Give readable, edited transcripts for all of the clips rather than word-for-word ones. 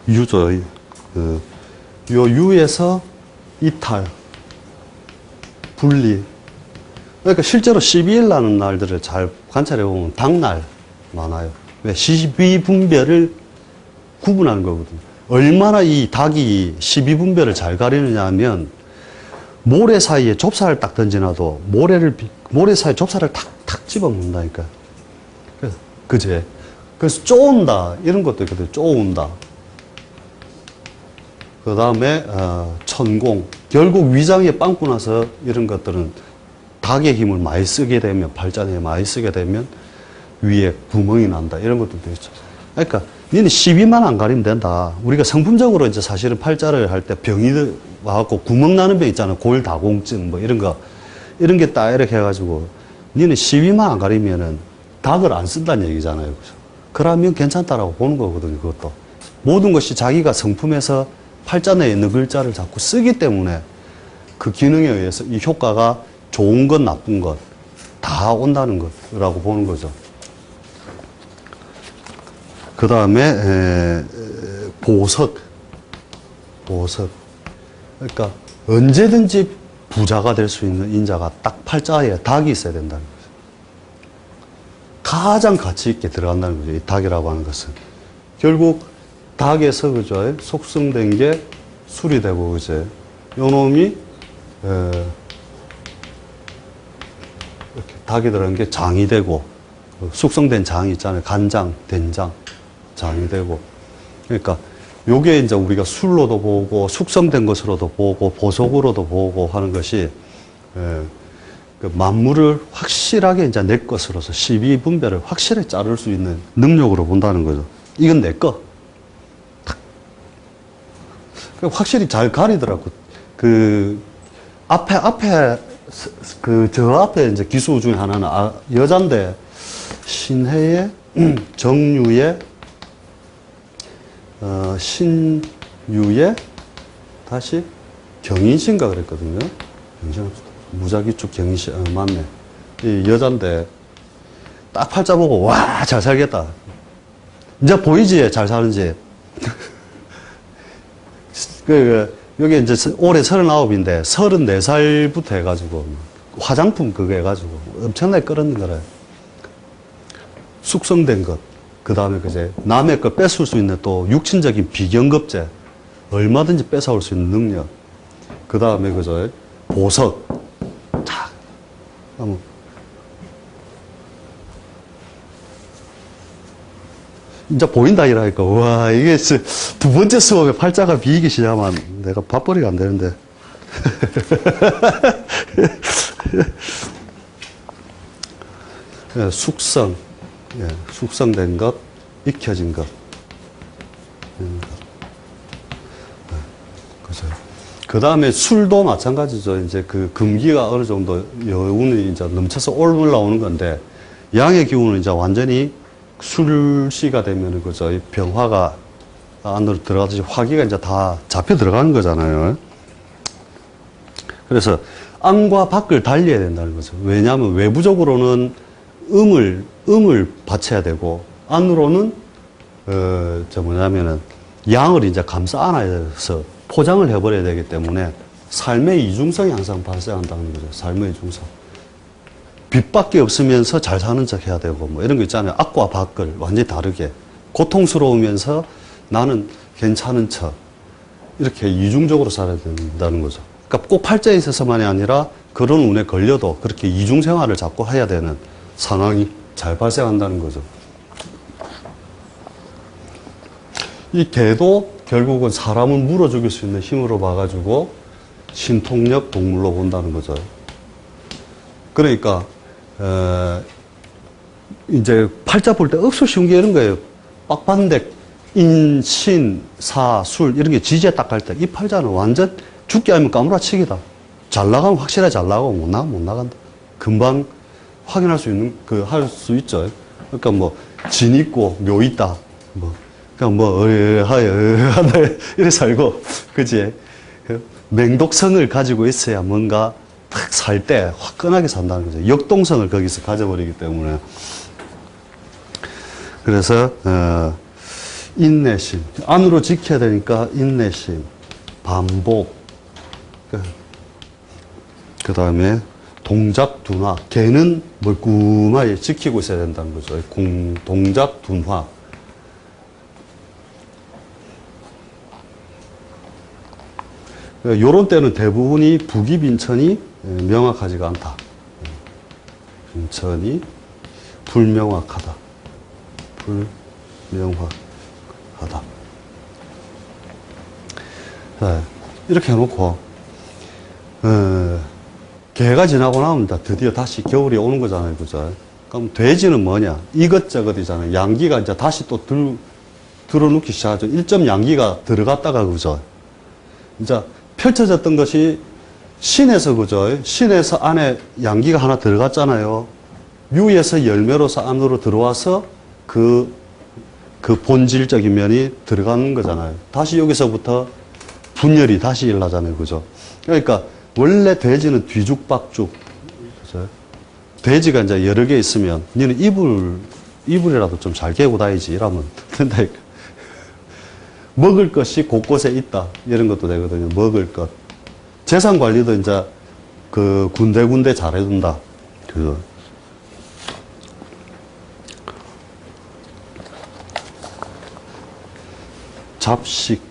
유죠. 요 유에서 이탈, 분리. 그러니까 실제로 12일 나는 날들을 잘 관찰해 보면 당날 많아요. 왜? 시비분별을 구분하는 거거든요. 얼마나 이 닭이 시비분별을 잘 가리느냐 하면 모래 사이에 좁쌀을 딱 던지놔도 모래 사이에 좁쌀을 탁탁 집어먹는다니까. 그제? 그래서 쪼온다 이런 것도 있거든요. 쪼온다. 그 다음에 천공. 결국 위장에 빵꾸 나서 이런 것들은 닭의 힘을 많이 쓰게 되면, 팔자에 많이 쓰게 되면 위에 구멍이 난다 이런 것들도 있죠. 그러니까 니는 시비만 안 가리면 된다. 우리가 성품적으로 이제 사실은 팔자를 할 때 병이 와갖고 구멍 나는 병 있잖아요. 골다공증 뭐 이런 게 딱 이렇게 해가지고 니는 시비만 안 가리면은 닭을 안 쓴다는 얘기잖아요. 그죠? 그러면 괜찮다라고 보는 거거든요. 그것도 모든 것이 자기가 성품에서 팔자 내에 있는 글자를 자꾸 쓰기 때문에 그 기능에 의해서 이 효과가 좋은 것 나쁜 것 다 온다는 거라고 보는 거죠. 그 다음에 보석. 그러니까 언제든지 부자가 될 수 있는 인자가 딱 팔자에 닭이 있어야 된다는 거죠. 가장 가치 있게 들어간다는 거죠. 이 닭이라고 하는 것은. 결국 닭에서 그죠? 속성된 게 술이 되고 그죠? 요 놈이 이렇게 닭이 들어간 게 장이 되고 숙성된 장이 있잖아요. 간장, 된장, 장이 되고. 그러니까 요게 이제 우리가 술로도 보고 숙성된 것으로도 보고 보석으로도 보고 하는 것이 그 만물을 확실하게 이제 내 것으로서 시비분별을 확실히 자를 수 있는 능력으로 본다는 거죠. 이건 내 거. 확실히 잘 가리더라고. 그 앞에 저 앞에 이제 기수 중에 하나는 여잔데 신해의 정유의 신유의 다시 경인신가 그랬거든요. 무자기축 경인신 맞네. 이 여잔데 딱 팔자 보고 와 잘 살겠다. 이제 보이지 잘 사는지. 여기 이제 올해 39인데 34살부터 해가지고 화장품 그거 해가지고 엄청나게 끌었는 거래. 숙성된 것. 그 다음에 그제 남의 걸 뺏을 수 있는 또 육친적인 비경급제. 얼마든지 뺏어올 수 있는 능력. 그 다음에 그저 보석. 자, 한번. 이제 보인다 이라니까. 와, 이게 두 번째 수업에 팔자가 비이기 시작하면 내가 밥벌이가 안 되는데. 예, 숙성. 예, 숙성된 것, 익혀진 것. 그죠. 그 다음에 술도 마찬가지죠. 이제 그 금기가 어느 정도 여운이 이제 넘쳐서 올라오는 건데, 양의 기운은 이제 완전히 술시가 되면은 그죠. 이 병화가 안으로 들어가듯이 화기가 이제 다 잡혀 들어가는 거잖아요. 그래서 안과 밖을 달려야 된다는 거죠. 왜냐하면 외부적으로는 음을 바쳐야 되고, 안으로는, 양을 이제 감싸 안아서 포장을 해버려야 되기 때문에 삶의 이중성이 항상 발생한다는 거죠. 삶의 이중성. 빚밖에 없으면서 잘 사는 척 해야 되고, 뭐 이런 거 있잖아요. 앞과 밖을 완전히 다르게. 고통스러우면서 나는 괜찮은 척. 이렇게 이중적으로 살아야 된다는 거죠. 그러니까 꼭 팔자에 있어서만이 아니라 그런 운에 걸려도 그렇게 이중생활을 자꾸 해야 되는 상황이 잘 발생한다는 거죠. 이 개도 결국은 사람을 물어 죽일 수 있는 힘으로 봐가지고 신통력 동물로 본다는 거죠. 그러니까 이제 팔자 볼 때 억수 쉬운 게 이런 거예요. 빡반댁, 인, 신, 사, 술 이런 게 지지에 딱 갈 때 이 팔자는 완전 죽기 아니면 까무라치기다. 잘 나가면 확실하게 잘 나가고 못 나가면 못 나간다. 금방 확인할 수 있는 할 수 있죠. 그러니까 뭐 진 있고 묘 있다. 뭐 그냥 뭐 하다 이래 살고 그지. 맹독성을 가지고 있어야 뭔가 딱 살 때 화끈하게 산다는 거죠. 역동성을 거기서 가져버리기 때문에. 그래서, 인내심. 안으로 지켜야 되니까 인내심. 반복. 그 다음에 동작 둔화. 걔는 멀끔하게 지키고 있어야 된다는 거죠. 동작 둔화. 요런 때는 대부분이 부기빈천이 명확하지가 않다. 빈천이 불명확하다. 불명확하다. 자, 이렇게 해놓고, 개가 지나고 나면 드디어 다시 겨울이 오는 거잖아요. 그죠? 그럼 돼지는 뭐냐? 이것저것이잖아요. 양기가 이제 다시 또 들어눕기 시작하죠. 1점 양기가 들어갔다가, 그죠? 이제 펼쳐졌던 것이 신에서, 그죠? 신에서 안에 양기가 하나 들어갔잖아요. 유에서 열매로서 안으로 들어와서 그 본질적인 면이 들어가는 거잖아요. 다시 여기서부터 분열이 다시 일어나잖아요. 그죠? 그러니까 원래 돼지는 뒤죽박죽. 그죠? 돼지가 이제 여러 개 있으면 너는 이불이라도 좀 잘 개고 다니지 이러면 된다니까. 먹을 것이 곳곳에 있다. 이런 것도 되거든요. 먹을 것. 재산 관리도 이제 그 군데군데 잘해둔다. 그거. 잡식.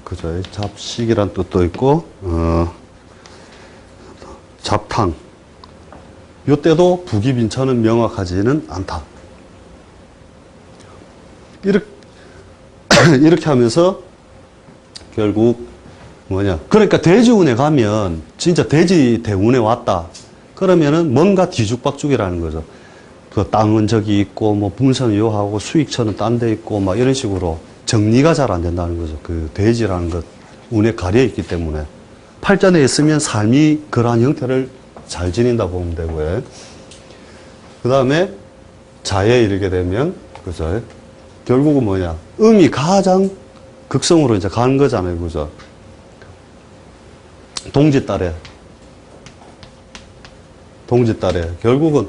그죠. 잡식이란 뜻도 있고, 잡탕. 요때도 부기빈천은 명확하지는 않다. 이렇게 하면서 결국 뭐냐. 그러니까 돼지운에 가면 진짜 돼지 대운에 왔다. 그러면은 뭔가 뒤죽박죽이라는 거죠. 그 땅은 저기 있고, 뭐 분선은 요하고 수익처는 딴 데 있고, 막 이런 식으로 정리가 잘 안 된다는 거죠. 그 돼지라는 것 운에 가려 있기 때문에. 팔자내에 있으면 삶이 그러한 형태를 잘 지닌다 보면 되고요. 그 다음에 자에 이르게 되면, 그죠? 결국은 뭐냐. 음이 가장 극성으로 이제 가는 거잖아요. 그죠? 동짓달에. 결국은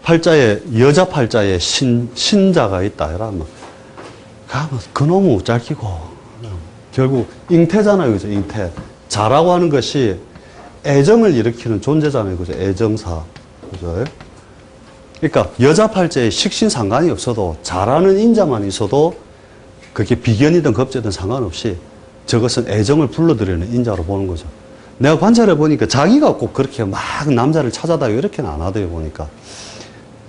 팔자에, 여자 팔자에 신자가 있다. 이러면, 가면 그놈은 짧기고. 결국 잉태잖아요. 그죠? 잉태. 자라고 하는 것이 애정을 일으키는 존재잖아요. 그죠? 애정사. 그죠? 그러니까 여자 팔자에 식신 상관이 없어도 자라는 인자만 있어도 그게 비견이든 겁재든 상관없이 저것은 애정을 불러들이는 인자로 보는 거죠. 내가 관찰해 보니까 자기가 꼭 그렇게 막 남자를 찾아다니고 이렇게는 안 하대요. 보니까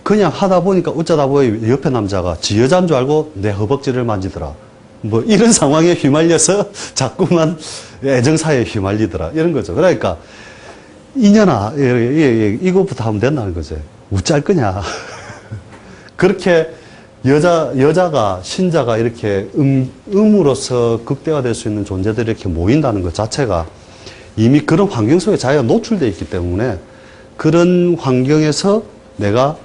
그냥 하다 보니까 어쩌다 보니 옆에 남자가 지 여자인 줄 알고 내 허벅지를 만지더라. 뭐 이런 상황에 휘말려서 자꾸만 애정사에 휘말리더라. 이런 거죠. 그러니까 이년아 이것부터 하면 된다는 거죠. 우짤 거냐. 그렇게 여자가 신자가 이렇게 음으로서 극대화될 수 있는 존재들이 이렇게 모인다는 것 자체가 이미 그런 환경 속에 자기가 노출되어 있기 때문에 그런 환경에서 내가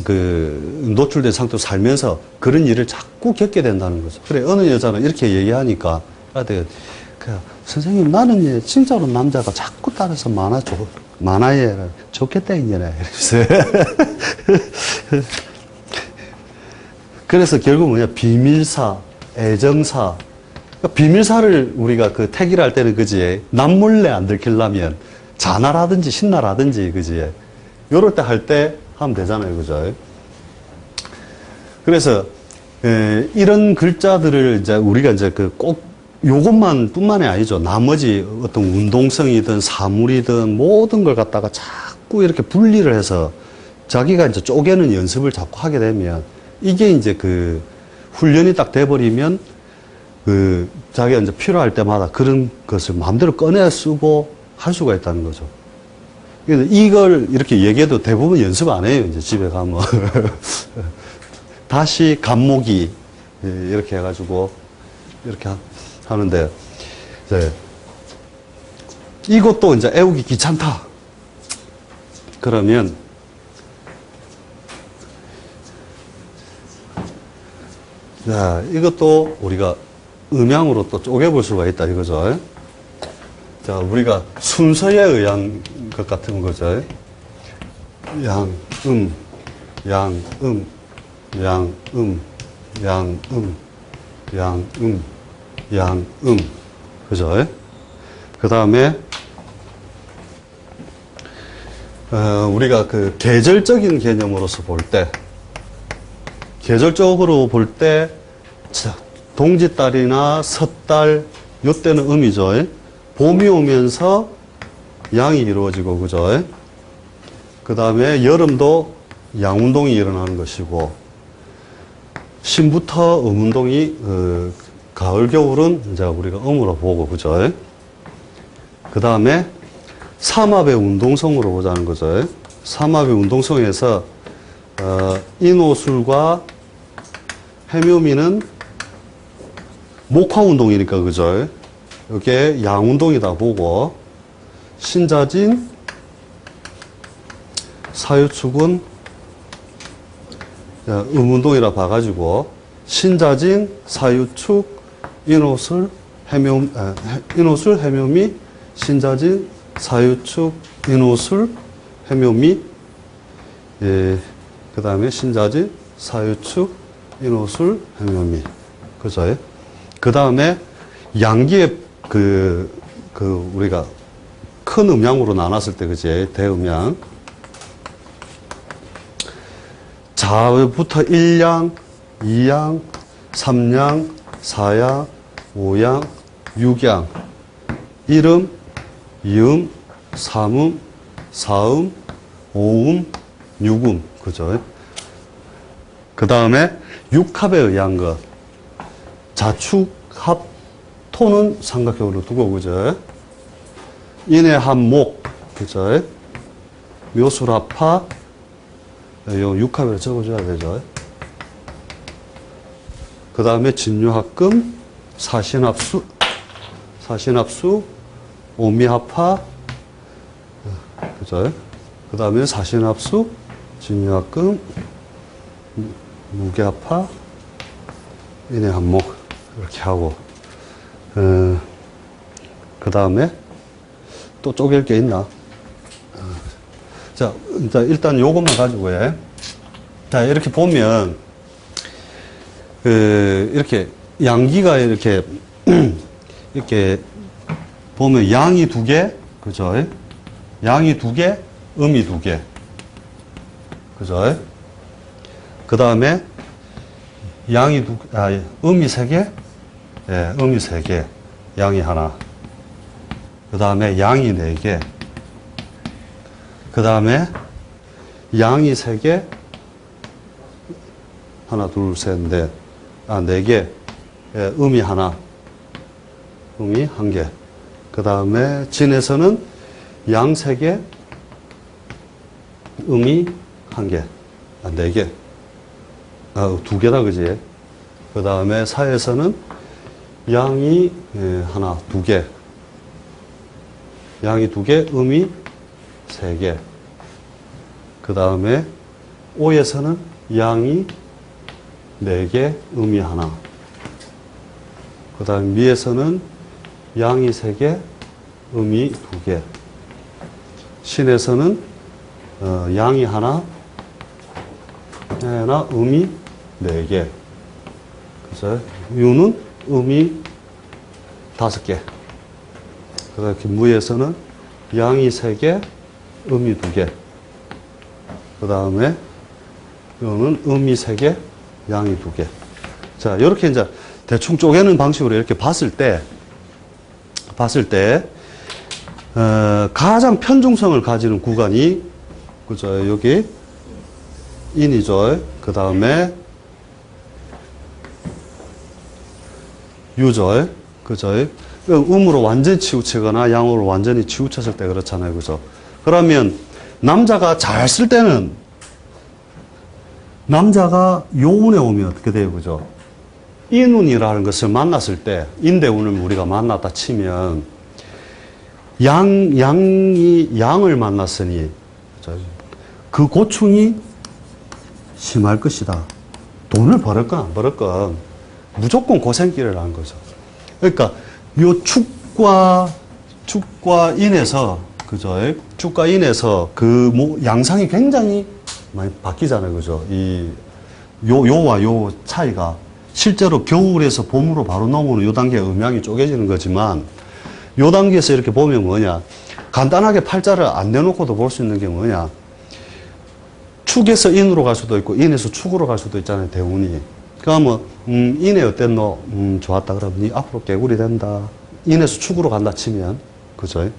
그 노출된 상태로 살면서 그런 일을 자꾸 겪게 된다는 거죠. 그래 어느 여자는 이렇게 얘기하니까 선생님 나는 진짜로 남자가 자꾸 따라서 만화에 좋겠다 이년에 그래서 결국 뭐냐 비밀사, 애정사. 그러니까 비밀사를 우리가 그 택일 할 때는 그지 남몰래 안 들키려면 자나라든지 신나라든지 그지 요럴 때 할 때 하면 되잖아요. 그죠? 그래서 이런 글자들을 이제 우리가 이제 그 꼭 요것만 뿐만이 아니죠. 나머지 어떤 운동성이든 사물이든 모든 걸 갖다가 자꾸 이렇게 분리를 해서 자기가 이제 쪼개는 연습을 자꾸 하게 되면 이게 이제 그 훈련이 딱 돼버리면 그 자기가 이제 필요할 때마다 그런 것을 마음대로 꺼내 쓰고 할 수가 있다는 거죠. 이걸 이렇게 얘기해도 대부분 연습 안 해요. 이제 집에 가면. 다시 간목이 이렇게 해가지고 이렇게 하는데 이제 이것도 이제 애우기 귀찮다. 그러면 자, 이것도 우리가 음양으로 또 쪼개볼 수가 있다 이거죠. 자, 우리가 순서에 의한 것 같은 거죠. 양, 음. 양음, 양음, 양음, 양음. 그죠? 그 다음에, 우리가 그 계절적인 개념으로서 볼 때, 계절적으로 볼 때, 동짓달이나 섣달, 요때는 음이죠. 봄이 오면서 양이 이루어지고, 그죠? 그 다음에 여름도 양운동이 일어나는 것이고, 신부터 음운동이, 가을, 겨울은 이제 우리가 음으로 보고, 그죠? 그 다음에 삼합의 운동성으로 보자는 거죠. 삼합의 운동성에서, 인호술과 해묘미는 목화운동이니까, 그죠? 이게 양운동이다 보고, 신자진, 사유축은 음운동이라 봐가지고, 신자진, 사유축, 인호술, 해묘미, 신자진, 사유축, 인호술, 해묘미, 예, 그 다음에 신자진, 사유축, 인호술, 해묘미. 그죠? 그 다음에 양기의 우리가 큰 음양으로 나눴을 때, 그지? 대음양. 자부터 1양, 2양, 3양, 4양, 5양, 6양. 1음, 2음, 3음, 4음, 5음, 6음. 그죠? 그 다음에 육합에 의한 것. 자축, 합, 토는 삼각형으로 두고, 그죠? 인의 합목, 그죠? 묘술합파, 요 육합으로 적어줘야 되죠. 그 다음에 진유합금, 사신합수, 오미합파, 그죠? 그 다음에 사신합수, 진유합금, 무게합파, 인의합목, 이렇게 하고, 그 다음에 또 쪼갤 게 있나? 자, 일단 요것만 가지고 해. 자, 이렇게 보면, 이렇게, 양기가 이렇게, 이렇게 보면 양이 두 개, 그죠? 양이 두 개, 음이 두 개. 그죠? 그 다음에, 음이 세 개? 예, 음이 세 개. 양이 하나. 그 다음에 양이 네 개. 그 다음에 양이 세 개. 하나, 둘, 셋, 넷. 네 개. 예, 음이 하나. 음이 한 개. 그 다음에 진에서는 양 세 개. 음이 한 개. 네 개. 두 개다, 그지? 그 다음에 사에서는 양이 하나, 두 개. 양이 두 개, 음이 세 개. 그 다음에 오에서는 양이 네 개, 음이 하나. 그 다음에 미에서는 양이 세 개, 음이 두 개. 신에서는 양이 하나, 음이 네 개. 그래서 유는 음이 다섯 개. 그다음에 무에서는 양이 세 개, 음이 두 개. 그 다음에 이거는 음이 세 개, 양이 두 개. 자, 이렇게 이제 대충 쪼개는 방식으로 이렇게 봤을 때, 가장 편중성을 가지는 구간이, 그죠? 여기 인이죠. 그 다음에 유죠. 그죠? 음으로 완전히 치우치거나 양으로 완전히 치우쳤을 때 그렇잖아요. 그죠? 그러면 남자가 잘 쓸 때는 남자가 요운에 오면 어떻게 돼요? 그죠? 인운이라는 것을 만났을 때, 인대운을 우리가 만났다 치면 양을 만났으니 그죠? 그 고충이 심할 것이다. 돈을 벌었건 안 벌었건 무조건 고생길을 하는 거죠. 그러니까 요 축과 인에서, 그죠? 축과 인에서 양상이 굉장히 많이 바뀌잖아요. 그죠? 요와 요 차이가 실제로 겨울에서 봄으로 바로 넘어오는 요 단계에 음양이 쪼개지는 거지만 요 단계에서 이렇게 보면 뭐냐. 간단하게 팔자를 안 내놓고도 볼 수 있는 게 뭐냐. 축에서 인으로 갈 수도 있고 인에서 축으로 갈 수도 있잖아요. 대운이. 그러면 인에 어땠노? 좋았다 그러면 니 앞으로 개구리 된다. 인에서 축으로 간다 치면 그죠?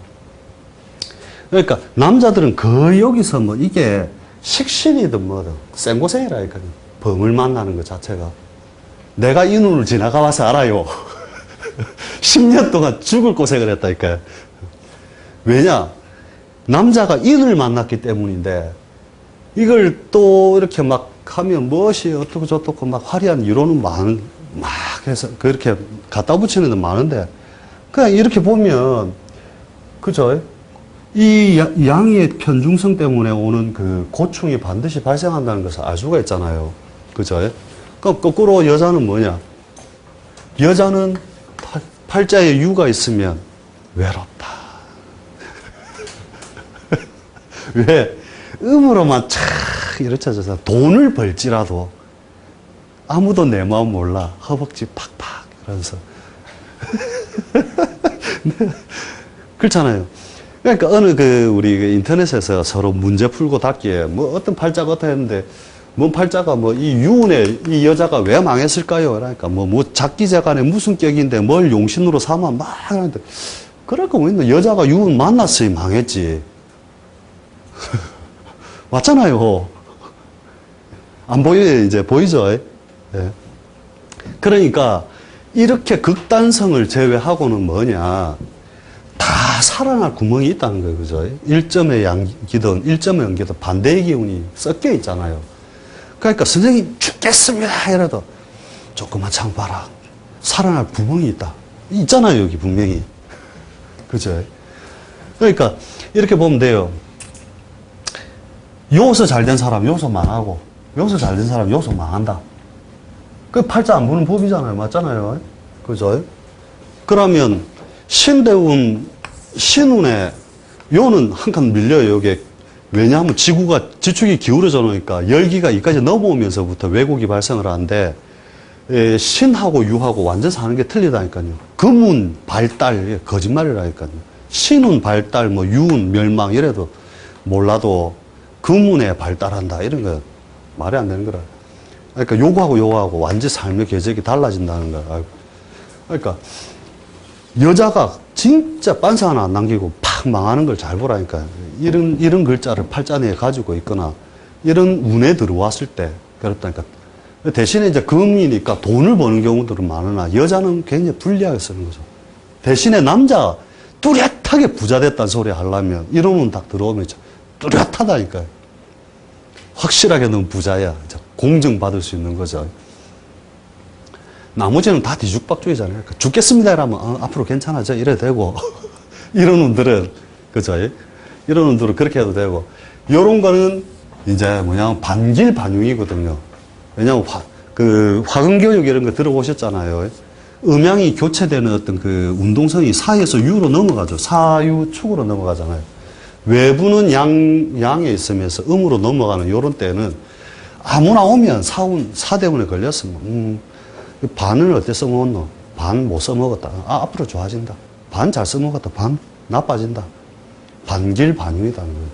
그러니까 남자들은 거의 여기서 뭐 이게 식신이든 뭐든 생고생이라니까요. 범을 만나는 것 자체가. 내가 이 눈을 지나가 와서 알아요. 10년 동안 죽을 고생을 했다니까요. 왜냐? 남자가 인을 만났기 때문인데 이걸 또 이렇게 막 하면 무엇이 어떻고 저떻고 막 화려한 이론은 막 해서 그렇게 갖다 붙이는 데 많은데 그냥 이렇게 보면 그죠? 이 양의 편중성 때문에 오는 그 고충이 반드시 발생한다는 것을 알 수가 있잖아요. 그죠? 그럼 거꾸로 여자는 뭐냐? 여자는 팔자에 유가 있으면 외롭다. 왜? 음으로만 촥 이렇잖아요. 돈을 벌지라도 아무도 내 마음 몰라. 허벅지 팍팍 이러면서. 그렇잖아요. 그러니까 어느 우리 인터넷에서 서로 문제 풀고 닫기에 뭐 어떤 팔자가 어떻다 했는데 뭔 팔자가 뭐 이 유운에 이 여자가 왜 망했을까요? 그러니까 뭐 작기재간에 무슨 격인데 뭘 용신으로 삼아 막 하는데 그럴 거 뭐 있나? 여자가 유운 만났으니 망했지. 맞잖아요. 안 보여요, 이제. 보이죠? 예. 그러니까, 이렇게 극단성을 제외하고는 뭐냐. 다 살아날 구멍이 있다는 거예요, 그죠? 1점의 양기든 1점의 연기든 반대의 기운이 섞여 있잖아요. 그러니까, 선생님 죽겠습니다! 이래도, 조금만 참봐라. 살아날 구멍이 있다. 있잖아요, 여기 분명히. 그죠? 그러니까, 이렇게 보면 돼요. 요서 잘 된 사람 요서 망하고 요서 잘 된 사람 요서 망한다. 그 팔자 안 보는 법이잖아요. 맞잖아요. 그죠? 그러면 신대운 신운에 요는 한 칸 밀려요. 여기에. 왜냐하면 지축이 기울어져 놓으니까 열기가 여기까지 넘어오면서부터 왜곡이 발생을 하는데 신하고 유하고 완전 사는 게 틀리다니까요. 금운 발달 거짓말이라니까요. 신운 발달 뭐 유운 멸망 이래도 몰라도 금운에 발달한다 이런 거 말이 안 되는 거라. 그러니까 요거하고 완전 삶의 궤적이 달라진다는 거야. 그러니까 여자가 진짜 빤사 하나 안 남기고 팍 망하는 걸 잘 보라니까. 이런 글자를 팔자 내에 가지고 있거나 이런 운에 들어왔을 때 그렇다니까. 대신에 이제 금이니까 돈을 버는 경우들은 많으나 여자는 굉장히 불리하게 쓰는 거죠. 대신에 남자 뚜렷하게 부자 됐다는 소리 하려면 이런 운 딱 들어오면 뚜렷하다니까요. 확실하게 넌 부자야. 공정받을 수 있는 거죠. 나머지는 다 뒤죽박죽이잖아요. 그러니까 죽겠습니다. 이러면 앞으로 괜찮아져. 이래도 되고. 이런 분들은, 그죠? 이런 분들은 그렇게 해도 되고. 요런 거는 이제 뭐냐면 반길반용이거든요. 왜냐면 화근교육 이런 거 들어보셨잖아요. 음양이 교체되는 어떤 그 운동성이 사에서 유로 넘어가죠. 사유축으로 넘어가잖아요. 외부는 양에 있으면서 음으로 넘어가는 요런 때는 아무나 오면 사대운에 걸렸으면, 반을 어때 써먹었노? 반 못 써먹었다. 앞으로 좋아진다. 반 잘 써먹었다. 반 나빠진다. 반길반용이다는 거예요.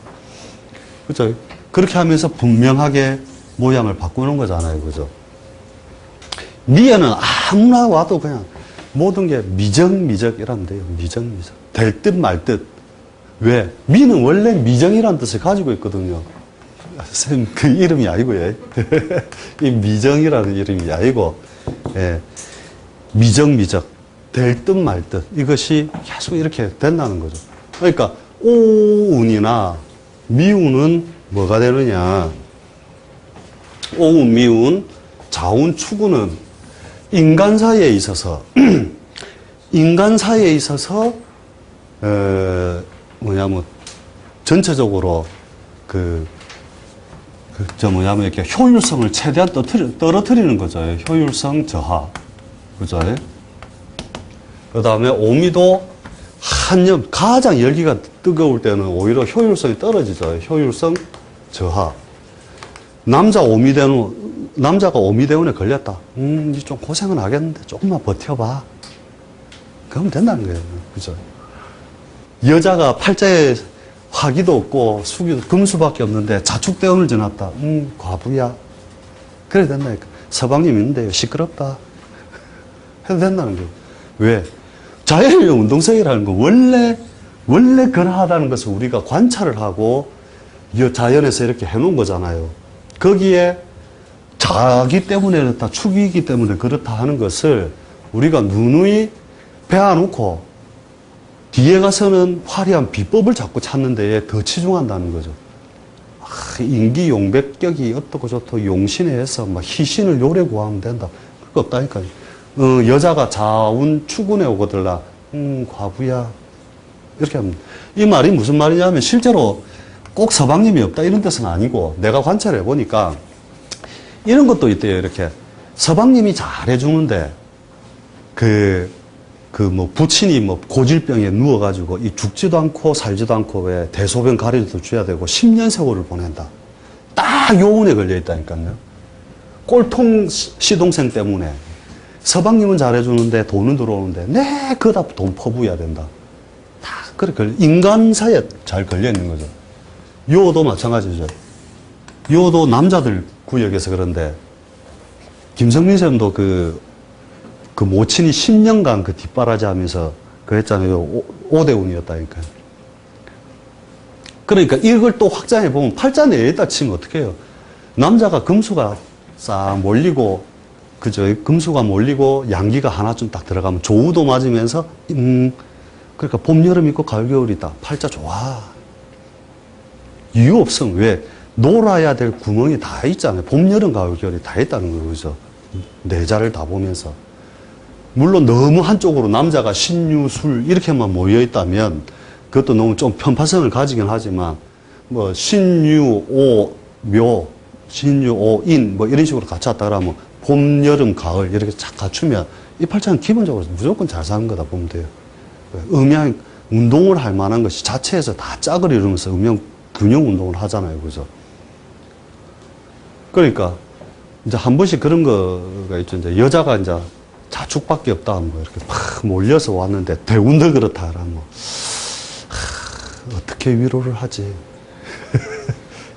그죠? 그렇게 하면서 분명하게 모양을 바꾸는 거잖아요. 그죠? 미에는 아무나 와도 그냥 모든 게 미적 이라면 돼요. 미적. 될 듯 말 듯. 왜? 미는 원래 미정이라는 뜻을 가지고 있거든요. 선생님, 그 이름이 아니고요. 이 미정이라는 이름이 아니고, 예. 미적. 될 듯 말 듯. 이것이 계속 이렇게 된다는 거죠. 그러니까, 오운이나 미운은 뭐가 되느냐. 오운, 미운, 자운, 추운은 인간 사이에 있어서, 전체적으로 이렇게 효율성을 최대한 떨어뜨리는 거죠. 효율성 저하. 그죠? 그 다음에 오미도 가장 열기가 뜨거울 때는 오히려 효율성이 떨어지죠. 효율성 저하. 남자 오미되는 남자가 오미대운에 걸렸다. 이제 좀 고생은 하겠는데 조금만 버텨봐. 그러면 된다는 거예요. 그죠? 여자가 팔자에 화기도 없고 수기도 금수밖에 없는데 자축대운을 지났다. 과부야. 그래야 된다니까. 서방님 있는데요. 시끄럽다. 해도 된다는 거예요. 왜? 자연의 운동성이라는 거 원래 그러하다는 것을 우리가 관찰을 하고 이 자연에서 이렇게 해놓은 거잖아요. 거기에 자기 때문에 그렇다, 축이기 때문에 그렇다 하는 것을 우리가 누누이 배워놓고 뒤에 가서는 화려한 비법을 자꾸 찾는 데에 더 치중한다는 거죠. 인기 용백격이 어떻고 저떻고 용신에 해서 막 희신을 요래 구하면 된다. 그거 없다니까요. 여자가 자운 추군에 오거들라. 과부야. 이렇게 합니다. 이 말이 무슨 말이냐면 실제로 꼭 서방님이 없다 이런 뜻은 아니고 내가 관찰해 보니까 이런 것도 있대요. 이렇게 서방님이 잘해주는데 뭐 부친이 뭐 고질병에 누워가지고 이 죽지도 않고 살지도 않고 왜 대소변 가려도 줘야 되고 10년 세월을 보낸다. 딱 요운에 걸려 있다니까요. 꼴통 시동생 때문에 서방님은 잘해주는데 돈은 들어오는데 그다 돈 퍼부어야 된다. 다 그렇게 인간사에 잘 걸려 있는 거죠. 요도 마찬가지죠. 요도 남자들 구역에서 그런데 김성민 쌤도 그 모친이 10년간 그 뒷바라지 하면서 그 했잖아요. 오대운이었다니까요. 그러니까 이걸 또 확장해 보면 팔자 내에다 치면 어떻게 해요? 남자가 금수가 싹 몰리고, 그죠? 금수가 몰리고 양기가 하나쯤 딱 들어가면 조우도 맞으면서, 그러니까 봄, 여름 있고 가을, 겨울이다. 팔자 좋아. 이유 없음. 왜? 놀아야 될 구멍이 다 있잖아요. 봄, 여름, 가을, 겨울이 다 있다는 거죠. 내자를 다 보면서. 물론 너무 한쪽으로 남자가 신유, 술 이렇게만 모여 있다면 그것도 너무 좀 편파성을 가지긴 하지만 뭐 신유, 오, 묘, 신유, 오, 인 뭐 이런 식으로 같이 왔다 그러면 봄, 여름, 가을 이렇게 착 갖추면 이 팔자는 기본적으로 무조건 잘 사는 거다 보면 돼요. 음양 운동을 할 만한 것이 자체에서 다 짝을 이루면서 음양 균형 운동을 하잖아요. 그죠? 그러니까 이제 한 번씩 그런 거가 있죠. 이제 여자가 이제 자축밖에 없다. 뭐 이렇게 막 몰려서 왔는데 대운도 그렇다. 뭐 어떻게 위로를 하지?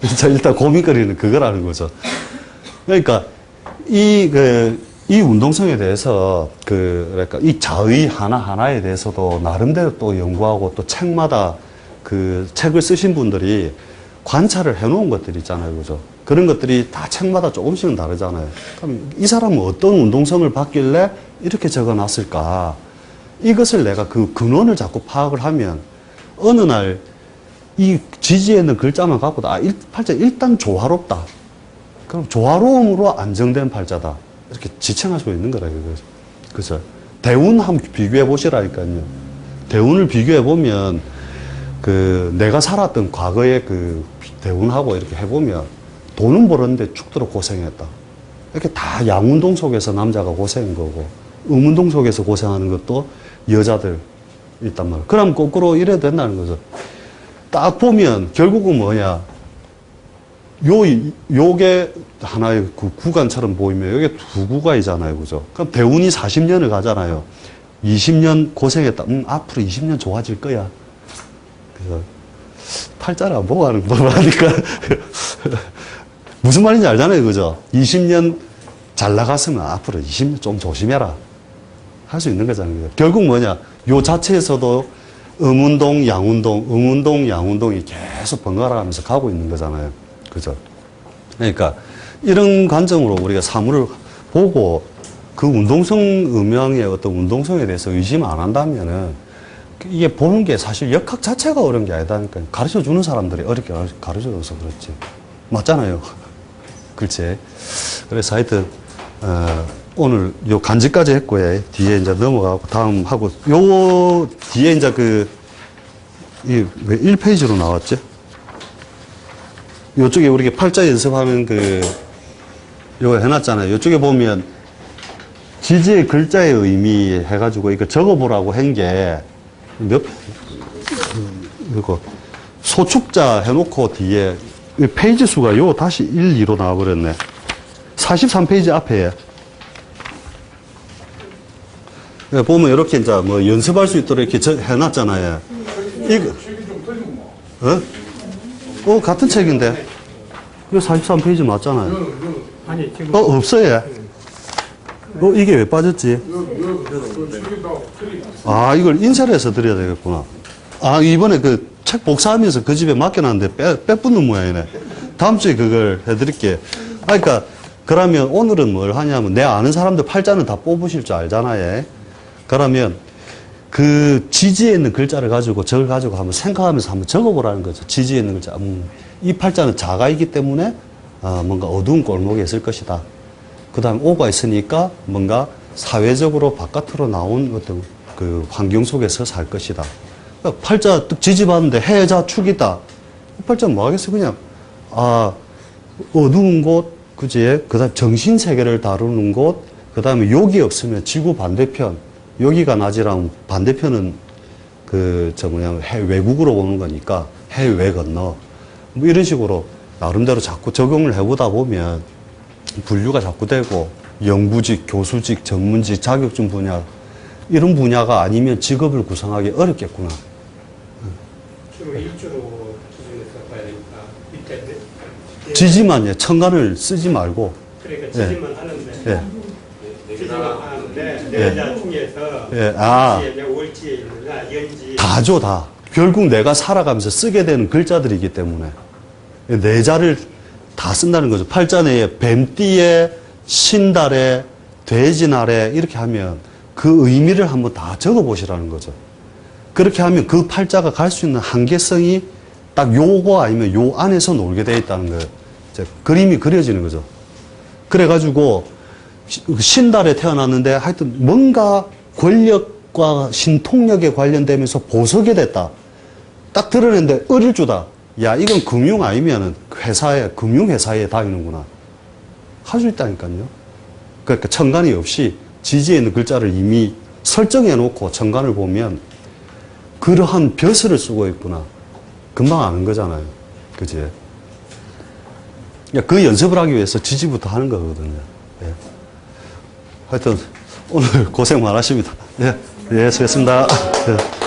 진짜 일단 고민거리는 그거라는 거죠. 그러니까 이 운동성에 대해서 그러니까 이 자의 하나하나에 대해서도 나름대로 또 연구하고 또 책마다 그 책을 쓰신 분들이 관찰을 해놓은 것들이 있잖아요. 그죠? 그런 것들이 다 책마다 조금씩은 다르잖아요. 그럼 이 사람은 어떤 운동성을 받길래 이렇게 적어 놨을까? 이것을 내가 그 근원을 자꾸 파악을 하면 어느 날 이 지지에 있는 글자만 갖고도 팔자 일단 조화롭다. 그럼 조화로움으로 안정된 팔자다. 이렇게 지칭할 수 있는 거라 이거죠. 그죠? 대운 한번 비교해 보시라니까요. 대운을 비교해 보면 내가 살았던 과거의 그 대운하고 이렇게 해보면 돈은 벌었는데 죽도록 고생했다. 이렇게 다 양운동 속에서 남자가 고생한 거고, 음운동 속에서 고생하는 것도 여자들 있단 말이에요. 그럼 거꾸로 이래도 된다는 거죠. 딱 보면 결국은 뭐냐. 요게 하나의 그 구간처럼 보이면 요게 두 구간이잖아요. 그죠? 그럼 대운이 40년을 가잖아요. 20년 고생했다. 앞으로 20년 좋아질 거야. 그래서 팔자를 안 보고 하는 거 하니까 무슨 말인지 알잖아요. 그죠? 20년 잘 나갔으면 앞으로 20년 좀 조심해라. 할 수 있는 거잖아요. 결국 뭐냐. 요 자체에서도 음운동, 양운동이 계속 번갈아 가면서 가고 있는 거잖아요. 그죠? 그러니까 이런 관점으로 우리가 사물을 보고 그 운동성 음양의 어떤 운동성에 대해서 의심 안 한다면은 이게 보는 게 사실 역학 자체가 어려운 게 아니다니까. 가르쳐 주는 사람들이 어렵게 가르쳐 줘서 그렇지. 맞잖아요. 그렇지. 그래서 하여튼, 오늘 요 간지까지 했고요. 뒤에 이제 넘어가고 다음 하고, 요 뒤에 이제 왜 1페이지로 나왔지? 요쪽에 우리가 팔자 연습하는 요거 해놨잖아요. 요쪽에 보면 지지의 글자의 의미 해가지고 이거 적어보라고 한 게 이거 소축자 해놓고 뒤에 페이지 수가 다시 1, 2로 나와버렸네. 43페이지 앞에 보면 이렇게 이제 뭐 연습할 수 있도록 이렇게 해놨잖아요. 이거, 같은 책인데. 이거 43페이지 맞잖아요. 아니, 지금. 없어요. 이게 왜 빠졌지? 아, 이걸 인쇄해서 드려야 되겠구나. 아, 이번에 그 책 복사하면서 그 집에 맡겨놨는데 빼붙는 모양이네. 다음 주에 그걸 해드릴게. 그러니까, 그러면 오늘은 뭘 하냐면, 내 아는 사람들 팔자는 다 뽑으실 줄 알잖아요. 그러면, 그 지지에 있는 글자를 가지고, 저걸 가지고 한번 생각하면서 한번 적어보라는 거죠. 지지에 있는 글자. 이 팔자는 자가이기 때문에, 뭔가 어두운 골목에 있을 것이다. 그 다음에 오가 있으니까 뭔가 사회적으로 바깥으로 나온 어떤 그 환경 속에서 살 것이다. 팔자 뚝 지지봤는데 해자 축이다. 팔자 뭐 하겠어? 그냥, 어두운 곳, 그지? 그 다음 정신세계를 다루는 곳, 그 다음에 욕이 없으면 지구 반대편, 여기가 낮이랑 반대편은 외국으로 오는 거니까 해외 건너. 뭐 이런 식으로 나름대로 자꾸 적용을 해보다 보면 분류가 자꾸 되고 연구직, 교수직, 전문직, 자격증 분야 이런 분야가 아니면 직업을 구성하기 어렵겠구나. 주로 일주로 기준해서 봐야 되니까 밑에 지지만요. 천간을 쓰지 말고. 그러니까 지지만 하는데 지지만 하는데 예. 내자 중에서 예. 월지에 있느냐 연지 다죠, 다. 결국 내가 살아가면서 쓰게 되는 글자들이기 때문에 내자를 다 쓴다는 거죠. 팔자 내에 뱀띠에 신달에 돼지날에 이렇게 하면 그 의미를 한번 다 적어보시라는 거죠. 그렇게 하면 그 팔자가 갈 수 있는 한계성이 딱 요거 아니면 요 안에서 놀게 돼 있다는 거예요. 이제 그림이 그려지는 거죠. 그래가지고 신달에 태어났는데 하여튼 뭔가 권력과 신통력에 관련되면서 보석이 됐다. 딱 드러냈는데 어릴주다. 야, 이건 금융 아니면은 금융회사에 다니는구나. 할 수 있다니까요. 그러니까 천간이 없이 지지에 있는 글자를 이미 설정해 놓고 천간을 보면 그러한 벼슬을 쓰고 있구나. 금방 아는 거잖아요. 그지? 그 연습을 하기 위해서 지지부터 하는 거거든요. 예. 하여튼 오늘 고생 많으십니다. 예, 수고했습니다. 예.